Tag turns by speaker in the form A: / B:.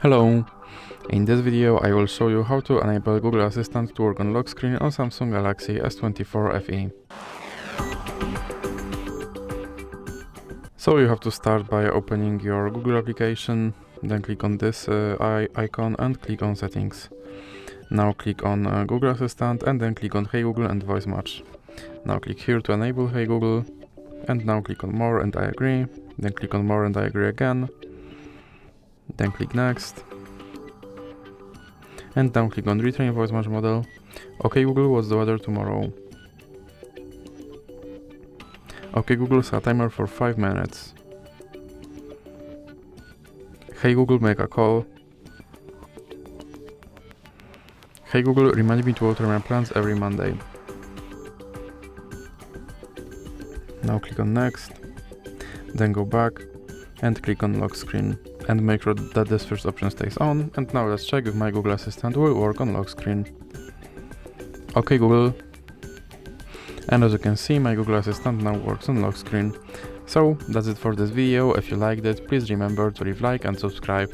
A: Hello! In this video I will show you how to enable Google Assistant to work on lock screen on Samsung Galaxy S24 FE. So you have to start by opening your Google application, then click on this icon and click on Settings. Now click on Google Assistant and then click on Hey Google and Voice Match. Now click here to enable Hey Google and now click on More and I agree, then click on More and I agree again, then click Next. And now click on Retrain Voice Match Model. OK Google, what's the weather tomorrow? OK Google, set a timer for 5 minutes. Hey Google, make a call. Hey Google, remind me to water my plants every Monday. Now click on Next, then go back and click on Lock Screen and make sure that this first option stays on. And now let's check if my Google Assistant will work on lock screen. OK Google. And as you can see, my Google Assistant now works on lock screen. So that's it for this video. If you liked it, please remember to leave a like and subscribe.